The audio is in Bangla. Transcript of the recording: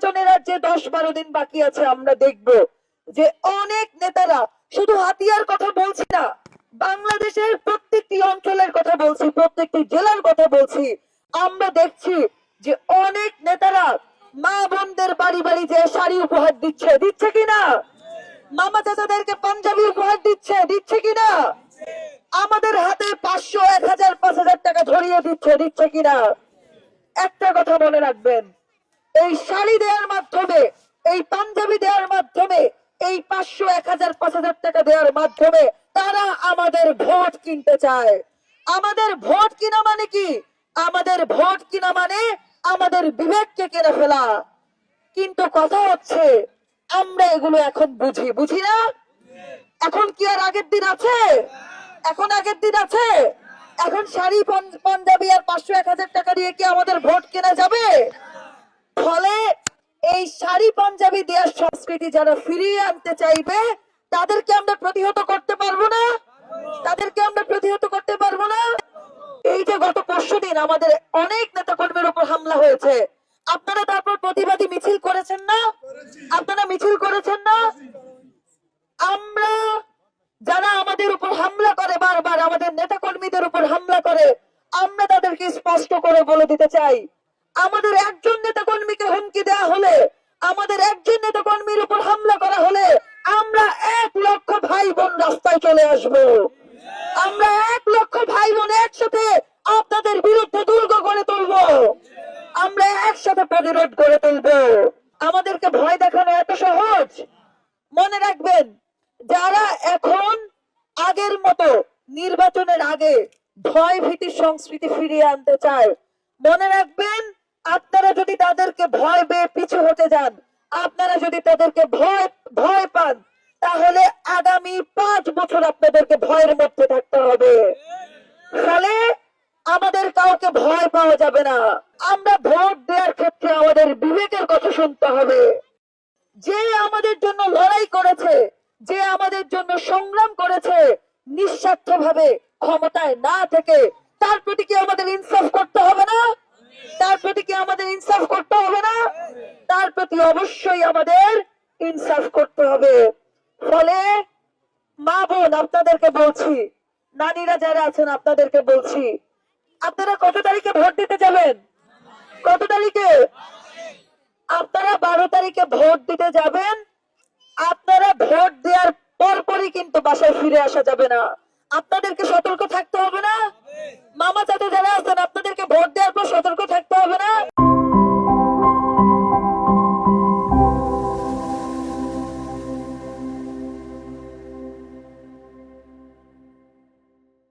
নির্বাচনের আর যে 10-12 দিন বাকি আছে, আমরা দেখব যে অনেক নেতারা, শুধু হাতিয়ার কথা বলছি না, বাংলাদেশের প্রত্যেকটি অঞ্চলের কথা বলছি, প্রত্যেকটি জেলার কথা বলছি, আমরা দেখছি যে অনেক নেতারা মা বোনদের বাড়ি বাড়ি যে শাড়ি উপহার দিচ্ছে কিনা, মামা চাচাদেরকে পাঞ্জাবি উপহার দিচ্ছে কিনা, আমাদের হাতে 500, 1000, 5000 টাকা ধরিয়ে দিচ্ছে কিনা। একটা কথা মনে রাখবেন, এই শাড়ি দেওয়ার মাধ্যমে, এই পাঞ্জাবি দেওয়ার মাধ্যমে, এই 500, 1000, 5000 টাকা দেওয়ার মাধ্যমে তারা আমাদের ভোট কিনতে চায়। আমাদের ভোট কিনা মানে কি? আমাদের ভোট কিনা মানে আমাদের বিবেককে কেড়ে ফেলা। কিন্তু কথা হচ্ছে, আমরা এগুলো এখন বুঝি না। এখন কি আর আগের দিন আছে? এখন আগের দিন আছে? এখন শাড়ি পাঞ্জাবি আর 500, 1000 টাকা দিয়ে কি আমাদের ভোট কেনা যাবে? ফলে এই শাড়ি পাঞ্জাবি দেওয়ার সংস্কৃতি যারা ফিরিয়ে আনতে চাইবে, তাদেরকে আমরা প্রতিহত করতে পারবো না? তাদেরকে আমরা প্রতিহত করতে পারবো না? এই যে গত পরশুদিন আমাদের অনেক নেতা কর্মীর উপর হামলা হয়েছে, আপনারা তারপর প্রতিবাদী মিছিল করেছেন না? আপনারা মিছিল করেছেন না? আমরা, যারা আমাদের উপর হামলা করে, বারবার আমাদের নেতা কর্মীদের উপর হামলা করে, আমরা তাদেরকে স্পষ্ট করে বলে দিতে চাই, আমাদের একজন নেতা কর্মীকে হুমকি দেওয়া হলে, আমাদের একজন নেতা কর্মীর উপর হামলা করা হলে আমরা 1 লক্ষ ভাই বোন রাস্তায় চলে আসবো। আমরা 1 লক্ষ ভাই বোন একসাথে আপনাদের বিরুদ্ধে দুর্গ গড়ে তুলবো। আমরা একসাথে প্রতিরোধ গড়ে তুলবো। আমাদেরকে ভয় দেখানো এত সহজ? মনে রাখবেন, যারা এখন আগের মতো নির্বাচনের আগে ভয় ভীতির সংস্কৃতি ফিরিয়ে আনতে চায়, মনে রাখবেন, আপনারা যদি তাদেরকে ভয় পেয়ে পিছু হতে যান, আপনারা যদি তাদেরকে ভয় পান, তাহলে আগামী 5 বছর আপনাদেরকে ভয়ের মধ্যে থাকতে হবে। ফলে আমাদের কাউকে ভয় পাওয়া যাবে না। আমরা ভোট দেওয়ার ক্ষেত্রে আমাদের বিবেকের কথা শুনতে হবে। যে আমাদের জন্য লড়াই করেছে, যে আমাদের জন্য সংগ্রাম করেছে, নিঃস্বার্থভাবে ক্ষমতায় না থেকে, তার প্রতি কি আমাদের ইনসাফ করতে হবে না? তার প্রতি কি আমাদের ইনসাফ করতে হবে না? তার প্রতি অবশ্যই আমাদের ইনসাফ করতে হবে। ফলে মা বোন, আপনাদেরকে বলছি, নারীরা যারা আছেন আপনাদেরকে বলছি, আপনারা কত তারিখে ভোট দিতে যাবেন? কত তারিখে? আপনারা 12 তারিখে ভোট দিতে যাবেন। আপনারা ভোট দেওয়ার পরপরই কিন্তু বাসায় ফিরে আসা যাবে না। আপনাদেরকে সতর্ক থাকতে হবে না? মামা চাচা যারা আছেন, আপনাদেরকে ভোট দেওয়ার পর সতর্ক থাকতে হবে না?